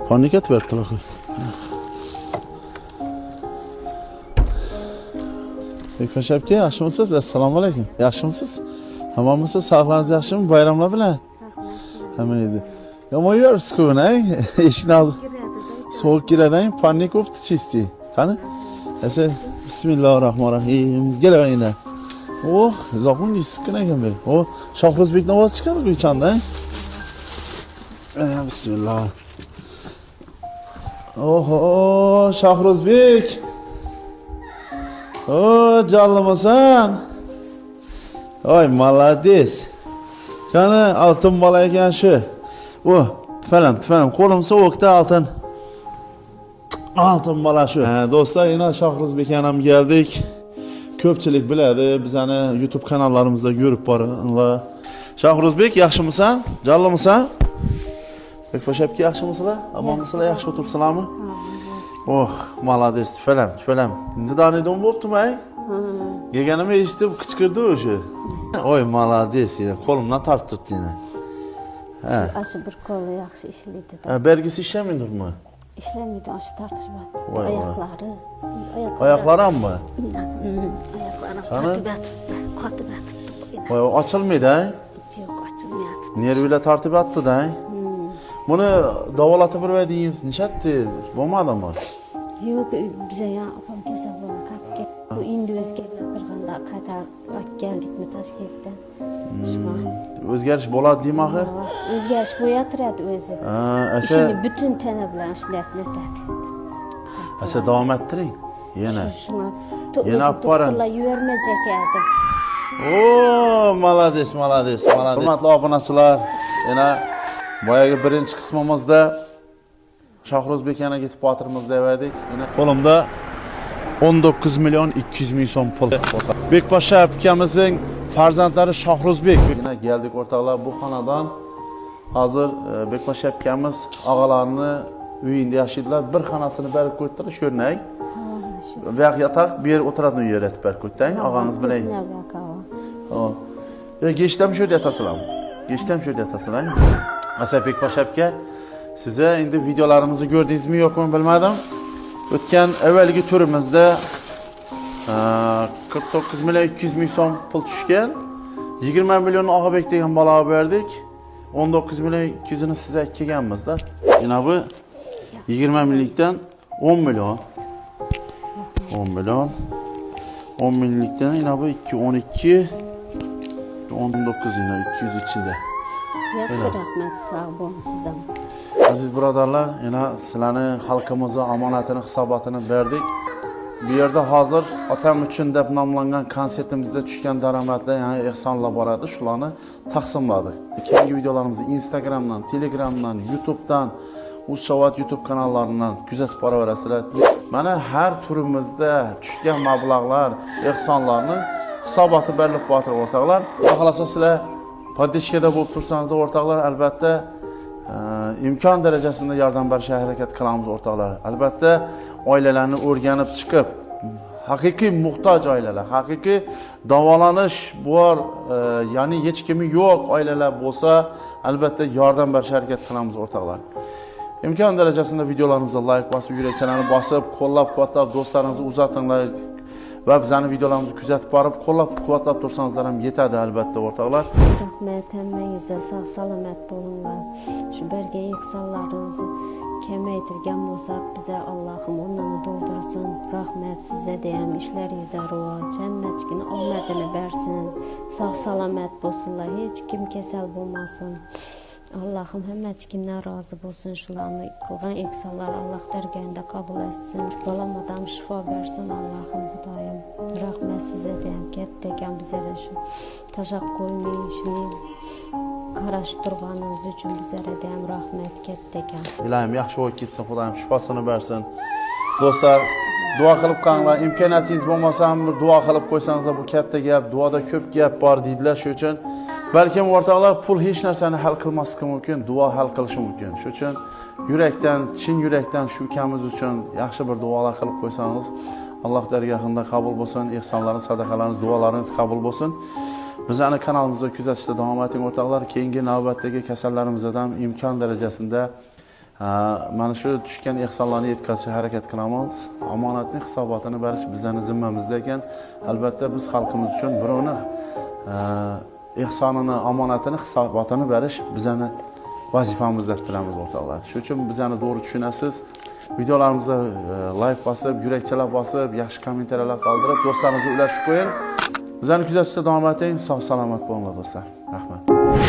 Panik etverdiler. Bekbaşapki, yaxshimisiz? Assalomu alaykum. Yaxshimisiz? Hammamisiz? Sog'lig'ingiz yaxshimi? Bayramlar bilan. Hammangiz. Yomon yuribsiz-ku buni, eshikni hozir sovuq kiradi, panik bo'pti chisti. Qani? Esa bismillahirrohmanirrohim. Kelayina. Oh, zo'qun issiqqina ekan bu. O Shohrozbekning ovozi chiqadi-ku ichanda. Bismillah. Oho, Shohrozbek. O, canlımısan. Oy, malades. Qani, altın bola ekan shu. O, falan, qo'lim sovuqda altın. Altın bola shu. Do'stlar, yana Shohrozbek ham geldik. Ko'pchilik biladi, bizani YouTube kanallarımızda görüp boringlar. Shohrozbek, yaxshimisan? Jonlimisan? Bekbaşapki, yaxshimisizlar? Amonmisizlar? Yaxshi o'tiribsizlarmi? Oh, malades, falan. Nidanidon bo'ptimi, ay? Yeganimni eshitib qichqirdi o'sha. Oy, malades, qo'limdan tortibdi yana. Ha. Aşı bir qo'li yaxshi ishlaydi. Bergisi ishlamaydirmi? İşləməydi, aşı tartışmadı. Vay. Ayaqları. Oyoqlari hammi? Ayaqları qatib yatdı. Voy, ochilmaydi, ay? Yo'q, ochilmayapti. Nervilar tortib yotdi-da. Buni davolatib bermadingiz, nishatdi, bo'lmadimi? Yo'q, biza ya opam kasal bo'lgan. Bu endi o'zgarib turganda qaytarib keldikmi Toshkentdan. O'zgarish bo'ladi deymi axir? O'zgarish bo'yatiradi o'zi. Ishini butun tana bilan ishlatadi. Asa davom ettiring. Yana. Yana oparan. Yuvermajak ekan. Oo, malades. Hurmatli obunachilar, yana boyagi birinchi qismimizda Shohrozbek yana ketib qotirmiz dedik. Yana qo'limda 19 milyon 200 ming so'm pul. Bekposhsha akamizning farzandlari Shohrozbek. Yana keldik o'rtoqlar, bu xonadan hozir Bekposhsha akamiz og'alarini uyida yashaydilar. Bir xonasini berib qo'ydilar, shu o'rnak. Bu yoq yotoq, bu yer o'tiradigan yer etib berib qo'yding, og'angiz bilan. Hop. Geçtim şöyle yatasılam. Mesela Bekbaşa aka, size indi videolarımızı gördünüz mü yok mu bilmedim. Ötken evvelki turumuzda 49 milyon 200 ming so'm pul tushgan. 20 milyon Ağabek degan balaga berdik. 19 milyon 200'ünü size kelganmizda. Yana bu 20 milyondan 10 milyon. 10 milyondan yana bu 12 19 yine 200 içinde. Yaxshi rahmat, sağ olun sizə. Aziz birodarlar, yana sizlarni xalqimizga omonatini, hisobotini berdik. Bu yerda hozir otam uchun deb nomlangan konsertimizda tushgan daromadlar, ya'ni ehsonlar bor edi, shularni taqsimladik. Keyingi videolarimizni Instagramdan, Telegramdan, YouTube'dan, Uzshovat YouTube kanallaridan kuzatib boraverasizlar. Mana har turimizda tushgan mablag'lar, ehsonlarni hisoboti berilib botir o'rtoqlar. Xohlasa sizlar podishkada bo'lib tursangiz o'rtoqlar, albatta imkon darajasida yordam berishga harakat qilamiz o'rtoqlar. Albatta oilalarni o'rganib chiqib, haqiqiy muhtoj oilalar, haqiqiy davolanish bor, ya'ni hech kimi yo'q oilalar bo'lsa, albatta yordam berishga harakat qilamiz o'rtoqlar. İmkon darajasida videolarimizni like bosib, yuraklarni bosib, qo'llab-quvvatlab do'stlaringizni uzatinglar. Va bizning videolarimizni kuzatib borib, qo'llab-quvvatlab tursanızlar ham yetadi albatta o'rtoqlar. Rahmat, hammangizga sog' salomat bo'linglar. Shu birga ehsonlaringizni kamaytirgan bo'lsak, biza Allohim o'rnini to'ldirsin. Rahmat, sizga ham ishlaringiz rivoj, hammachkini omadini bersin. Sog' salomat bo'lsinlar, hech kim kasal bo'lmasin. Allohim hammachkindan rozi bo'lsin. Shularni qilgan ehsonlar Alloh dargohida qabul etsin. Bolamdan shifo bersin Allohim, Xudoyim. Rahmat, sizga ham katta ekan, bizga shu tashakkurni shuni qarash turganingiz uchun bizga ham rahmat katta ekan. Ilohim yaxshi bo'lib ketsin, Xudoyim shifosini bersin. Do'stlar, duo qilib qo'yinglar. Imkoniyatingiz bo'lmasa ham bir duo qilib qo'ysangiz bu katta gap, duoda ko'p gap bor deydilar. Shuning uchun balkim o'rtoqlar, pul hech narsani hal qilmasligi mumkin, duo hal qilishi mumkin. Shuning uchun yurakdan, chin yurakdan shu ukamiz uchun yaxshi bir duolar qilib qo'ysangiz, Alloh dargohida qabul bo'lsin. Ehsonlaringiz, sadaqalaringiz, duolaringiz qabul bo'lsin. Bizani kanalimizda kuzatishda davom eting o'rtoqlar. Keyingi navbatdagi kasallarimizdan ham imkon darajasida mana shu tushgan ehsonlarni yetkazishga harakat qilamiz. Omonatning hisobotini berish bizning zimmamizda ekan. Albatta biz xalqimiz uchun birovni ehsonini, omonatini, hisobotini berish bizning vazifamiz deb bilamiz o'rtoqlar. Shuning uchun bizani to'g'ri tushunasiz. Videolarimizga like bosib, yurakchalar bosib, yaxshi kommentariyalar qoldirib, do'stlaringizni ulashib qo'ying. Bizani kuzatishda davom eting. Sog' salomat bo'linglar do'stlar. Rahmat.